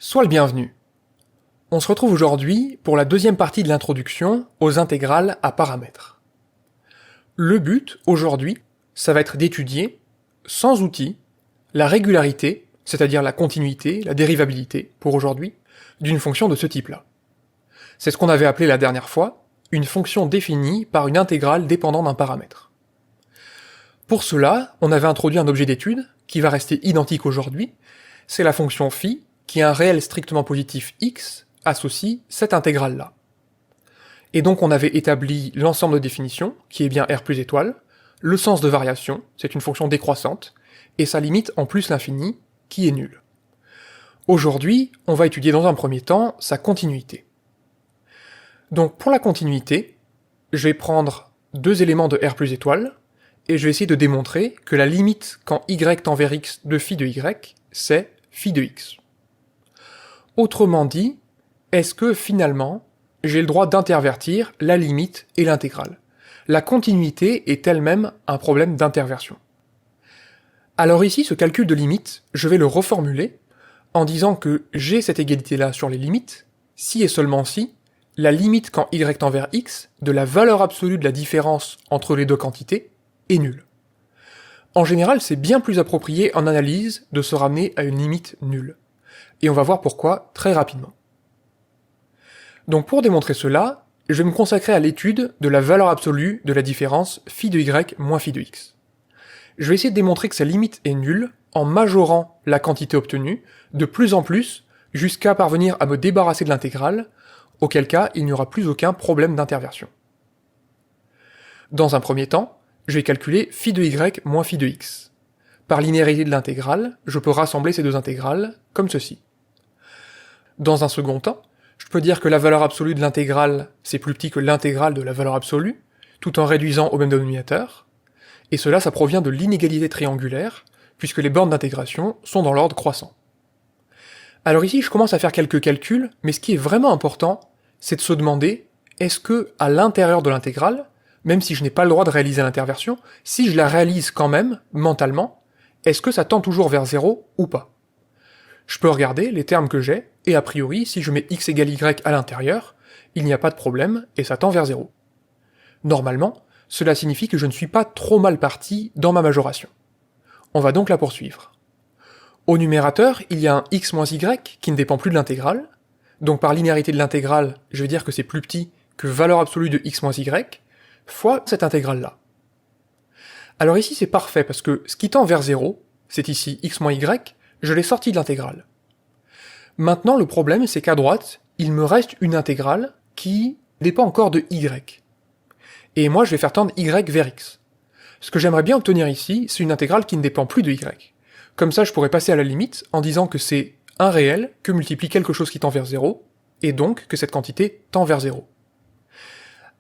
Sois le bienvenu. On se retrouve aujourd'hui pour la deuxième partie de l'introduction aux intégrales à paramètres. Le but, aujourd'hui, ça va être d'étudier, sans outil, la régularité, c'est-à-dire la continuité, la dérivabilité, pour aujourd'hui, d'une fonction de ce type-là. C'est ce qu'on avait appelé la dernière fois, une fonction définie par une intégrale dépendant d'un paramètre. Pour cela, on avait introduit un objet d'étude, qui va rester identique aujourd'hui, c'est la fonction phi, qui a un réel strictement positif x, associe cette intégrale-là. Et donc on avait établi l'ensemble de définitions, qui est bien r plus étoile, le sens de variation, c'est une fonction décroissante, et sa limite en plus l'infini, qui est nulle. Aujourd'hui, on va étudier dans un premier temps sa continuité. Donc pour la continuité, je vais prendre deux éléments de r plus étoile, et je vais essayer de démontrer que la limite quand y tend vers x de phi de y, c'est phi de x. Autrement dit, est-ce que finalement, j'ai le droit d'intervertir la limite et l'intégrale? La continuité est elle-même un problème d'interversion. Alors ici, ce calcul de limite, je vais le reformuler en disant que j'ai cette égalité-là sur les limites, si et seulement si, la limite quand y tend vers x de la valeur absolue de la différence entre les deux quantités est nulle. En général, c'est bien plus approprié en analyse de se ramener à une limite nulle. Et on va voir pourquoi très rapidement. Donc pour démontrer cela, je vais me consacrer à l'étude de la valeur absolue de la différence phi de y moins phi de x. Je vais essayer de démontrer que sa limite est nulle en majorant la quantité obtenue de plus en plus jusqu'à parvenir à me débarrasser de l'intégrale, auquel cas il n'y aura plus aucun problème d'interversion. Dans un premier temps, je vais calculer phi de y moins phi de x. Par linéarité de l'intégrale, je peux rassembler ces deux intégrales comme ceci. Dans un second temps, je peux dire que la valeur absolue de l'intégrale, c'est plus petit que l'intégrale de la valeur absolue, tout en réduisant au même dénominateur, et cela, ça provient de l'inégalité triangulaire, puisque les bornes d'intégration sont dans l'ordre croissant. Alors ici, je commence à faire quelques calculs, mais ce qui est vraiment important, c'est de se demander, est-ce que, à l'intérieur de l'intégrale, même si je n'ai pas le droit de réaliser l'interversion, si je la réalise quand même, mentalement, est-ce que ça tend toujours vers 0 ou pas? Je peux regarder les termes que j'ai, et a priori, si je mets x égale y à l'intérieur, il n'y a pas de problème, et ça tend vers 0. Normalement, cela signifie que je ne suis pas trop mal parti dans ma majoration. On va donc la poursuivre. Au numérateur, il y a un x moins y qui ne dépend plus de l'intégrale, donc par linéarité de l'intégrale, je vais dire que c'est plus petit que valeur absolue de x moins y, fois cette intégrale-là. Alors ici c'est parfait, parce que ce qui tend vers 0, c'est ici x moins y, je l'ai sorti de l'intégrale. Maintenant, le problème, c'est qu'à droite, il me reste une intégrale qui dépend encore de y. Et moi, je vais faire tendre y vers x. Ce que j'aimerais bien obtenir ici, c'est une intégrale qui ne dépend plus de y. Comme ça, je pourrais passer à la limite en disant que c'est un réel que multiplie quelque chose qui tend vers 0, et donc que cette quantité tend vers 0.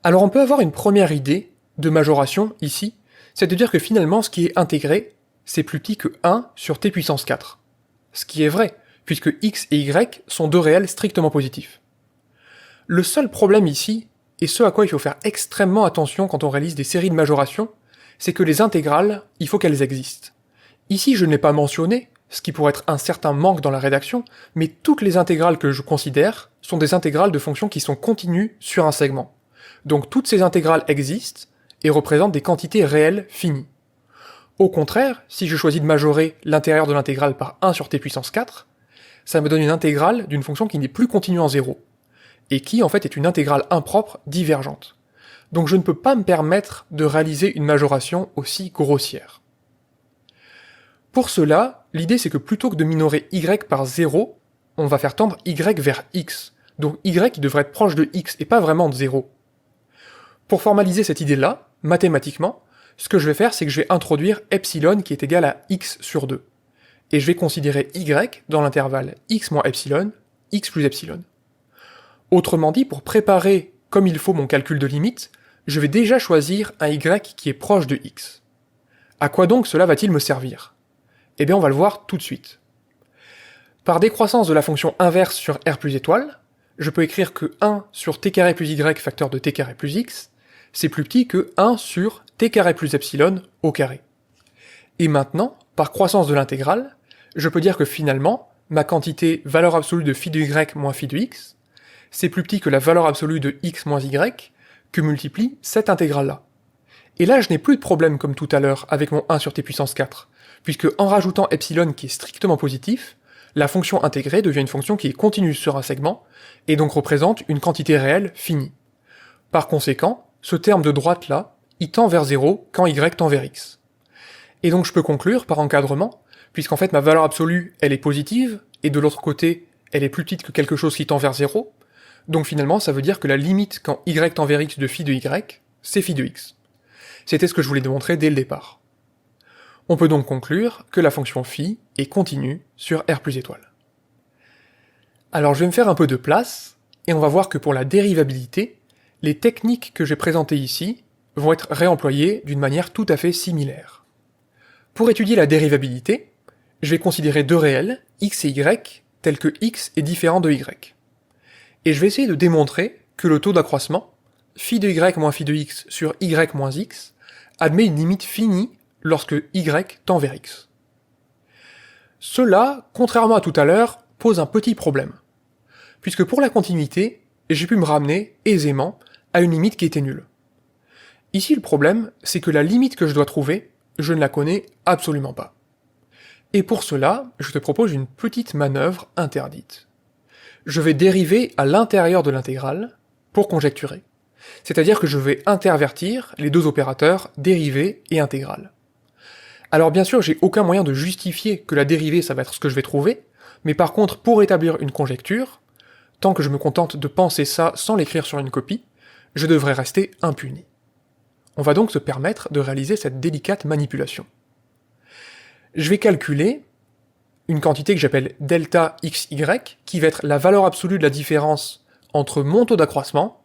Alors on peut avoir une première idée de majoration ici, c'est de dire que finalement, ce qui est intégré, c'est plus petit que 1 sur t puissance 4. Ce qui est vrai, puisque x et y sont deux réels strictement positifs. Le seul problème ici, et ce à quoi il faut faire extrêmement attention quand on réalise des séries de majoration, c'est que les intégrales, il faut qu'elles existent. Ici, je ne l'ai pas mentionné, ce qui pourrait être un certain manque dans la rédaction, mais toutes les intégrales que je considère sont des intégrales de fonctions qui sont continues sur un segment. Donc toutes ces intégrales existent et représentent des quantités réelles finies. Au contraire, si je choisis de majorer l'intérieur de l'intégrale par 1 sur t puissance 4, ça me donne une intégrale d'une fonction qui n'est plus continue en 0, et qui en fait est une intégrale impropre divergente. Donc je ne peux pas me permettre de réaliser une majoration aussi grossière. Pour cela, l'idée c'est que plutôt que de minorer y par 0, on va faire tendre y vers x, donc y devrait être proche de x et pas vraiment de 0. Pour formaliser cette idée-là, mathématiquement, ce que je vais faire c'est que je vais introduire epsilon qui est égal à x sur 2. Et je vais considérer y dans l'intervalle x moins epsilon, x plus epsilon. Autrement dit, pour préparer comme il faut mon calcul de limite, je vais déjà choisir un y qui est proche de x. À quoi donc cela va-t-il me servir? Eh bien on va le voir tout de suite. Par décroissance de la fonction inverse sur r plus étoile, je peux écrire que 1 sur t carré plus y facteur de t carré plus x, c'est plus petit que 1 sur t carré plus epsilon au carré. Et maintenant, par croissance de l'intégrale, je peux dire que finalement, ma quantité valeur absolue de phi de y moins phi de x, c'est plus petit que la valeur absolue de x moins y, que multiplie cette intégrale-là. Et là, je n'ai plus de problème comme tout à l'heure avec mon 1 sur t puissance 4, puisque en rajoutant epsilon qui est strictement positif, la fonction intégrée devient une fonction qui est continue sur un segment, et donc représente une quantité réelle finie. Par conséquent, ce terme de droite-là, il tend vers 0 quand y tend vers x. Et donc je peux conclure par encadrement, puisqu'en fait ma valeur absolue, elle est positive, et de l'autre côté, elle est plus petite que quelque chose qui tend vers 0, donc finalement ça veut dire que la limite quand y tend vers x de phi de y, c'est phi de x. C'était ce que je voulais démontrer dès le départ. On peut donc conclure que la fonction phi est continue sur R plus étoile. Alors je vais me faire un peu de place, et on va voir que pour la dérivabilité, les techniques que j'ai présentées ici vont être réemployées d'une manière tout à fait similaire. Pour étudier la dérivabilité, je vais considérer deux réels, x et y, tels que x est différent de y. Et je vais essayer de démontrer que le taux d'accroissement, phi de y moins phi de x sur y moins x, admet une limite finie lorsque y tend vers x. Cela, contrairement à tout à l'heure, pose un petit problème. Puisque pour la continuité, j'ai pu me ramener aisément à une limite qui était nulle. Ici, le problème, c'est que la limite que je dois trouver, je ne la connais absolument pas. Et pour cela, je te propose une petite manœuvre interdite. Je vais dériver à l'intérieur de l'intégrale pour conjecturer. C'est-à-dire que je vais intervertir les deux opérateurs dérivée et intégrale. Alors bien sûr, j'ai aucun moyen de justifier que la dérivée, ça va être ce que je vais trouver, mais par contre, pour établir une conjecture, tant que je me contente de penser ça sans l'écrire sur une copie, je devrais rester impuni. On va donc se permettre de réaliser cette délicate manipulation. Je vais calculer une quantité que j'appelle delta xy, qui va être la valeur absolue de la différence entre mon taux d'accroissement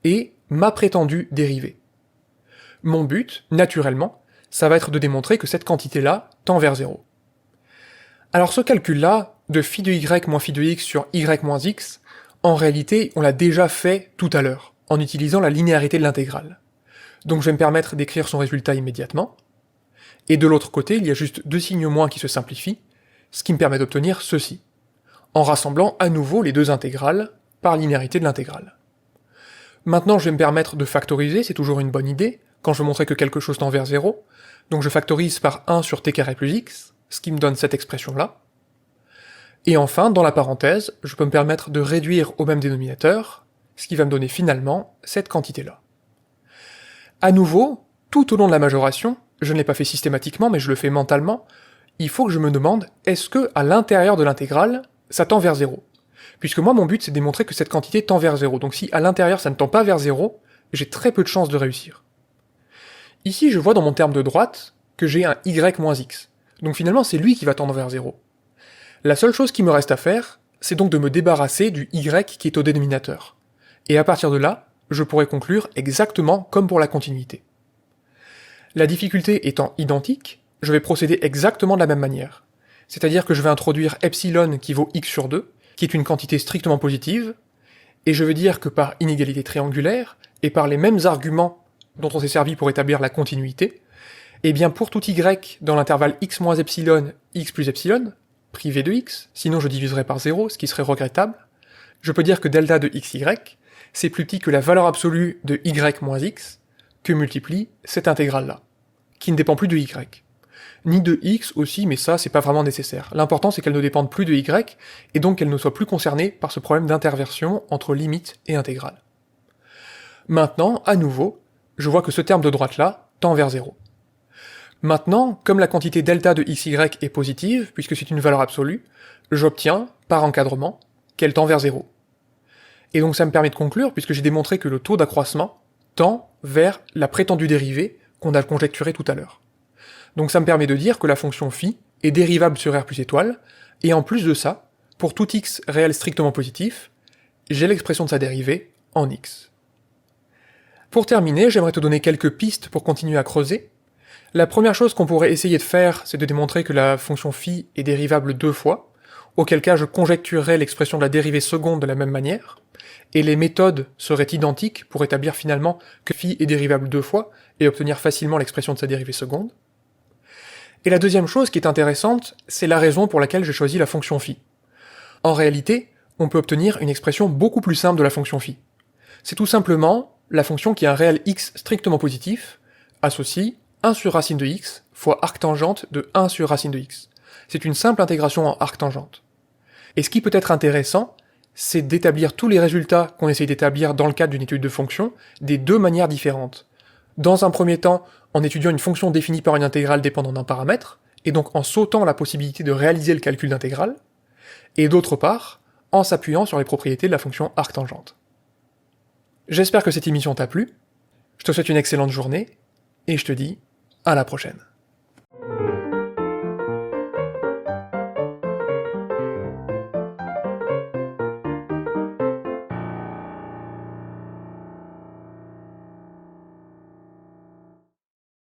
et ma prétendue dérivée. Mon but, naturellement, ça va être de démontrer que cette quantité-là tend vers 0. Alors ce calcul-là, de phi de y moins phi de x sur y moins x, en réalité, on l'a déjà fait tout à l'heure, en utilisant la linéarité de l'intégrale. Donc je vais me permettre d'écrire son résultat immédiatement, et de l'autre côté, il y a juste deux signes moins qui se simplifient, ce qui me permet d'obtenir ceci, en rassemblant à nouveau les deux intégrales par linéarité de l'intégrale. Maintenant, je vais me permettre de factoriser, c'est toujours une bonne idée, quand je veux montrer que quelque chose tend vers 0, donc je factorise par 1 sur t carré plus x, ce qui me donne cette expression-là. Et enfin, dans la parenthèse, je peux me permettre de réduire au même dénominateur, ce qui va me donner finalement cette quantité-là. À nouveau, tout au long de la majoration, je ne l'ai pas fait systématiquement, mais je le fais mentalement, il faut que je me demande, est-ce que à l'intérieur de l'intégrale, ça tend vers 0 ? Puisque moi, mon but, c'est de démontrer que cette quantité tend vers 0. Donc si à l'intérieur, ça ne tend pas vers 0, j'ai très peu de chances de réussir. Ici, je vois dans mon terme de droite que j'ai un y moins x. Donc finalement, c'est lui qui va tendre vers 0. La seule chose qui me reste à faire, c'est donc de me débarrasser du y qui est au dénominateur. Et à partir de là, je pourrais conclure exactement comme pour la continuité. La difficulté étant identique, je vais procéder exactement de la même manière. C'est-à-dire que je vais introduire epsilon qui vaut x sur 2, qui est une quantité strictement positive, et je vais dire que par inégalité triangulaire, et par les mêmes arguments dont on s'est servi pour établir la continuité, et bien pour tout y dans l'intervalle x moins epsilon, x plus epsilon, privé de x, sinon je diviserais par 0, ce qui serait regrettable, je peux dire que delta de xy, c'est plus petit que la valeur absolue de y moins x, que multiplie cette intégrale-là, qui ne dépend plus de y. Ni de x aussi, mais ça, c'est pas vraiment nécessaire. L'important, c'est qu'elle ne dépende plus de y, et donc qu'elle ne soit plus concernée par ce problème d'interversion entre limite et intégrale. Maintenant, à nouveau, je vois que ce terme de droite-là tend vers 0. Maintenant, comme la quantité delta de xy est positive, puisque c'est une valeur absolue, j'obtiens, par encadrement, qu'elle tend vers 0. Et donc ça me permet de conclure, puisque j'ai démontré que le taux d'accroissement tend vers la prétendue dérivée qu'on a conjecturée tout à l'heure. Donc ça me permet de dire que la fonction phi est dérivable sur R plus étoile, et en plus de ça, pour tout x réel strictement positif, j'ai l'expression de sa dérivée en x. Pour terminer, j'aimerais te donner quelques pistes pour continuer à creuser. La première chose qu'on pourrait essayer de faire, c'est de démontrer que la fonction phi est dérivable deux fois, auquel cas je conjecturerais l'expression de la dérivée seconde de la même manière, et les méthodes seraient identiques pour établir finalement que phi est dérivable deux fois, et obtenir facilement l'expression de sa dérivée seconde. Et la deuxième chose qui est intéressante, c'est la raison pour laquelle j'ai choisi la fonction phi. En réalité, on peut obtenir une expression beaucoup plus simple de la fonction phi. C'est tout simplement la fonction qui a un réel x strictement positif, associe 1 sur racine de x fois arctangente de 1 sur racine de x. C'est une simple intégration en arctangente. Et ce qui peut être intéressant, c'est d'établir tous les résultats qu'on essaye d'établir dans le cadre d'une étude de fonction des deux manières différentes. Dans un premier temps, en étudiant une fonction définie par une intégrale dépendant d'un paramètre, et donc en sautant la possibilité de réaliser le calcul d'intégrale, et d'autre part, en s'appuyant sur les propriétés de la fonction arctangente. J'espère que cette émission t'a plu, je te souhaite une excellente journée, et je te dis à la prochaine.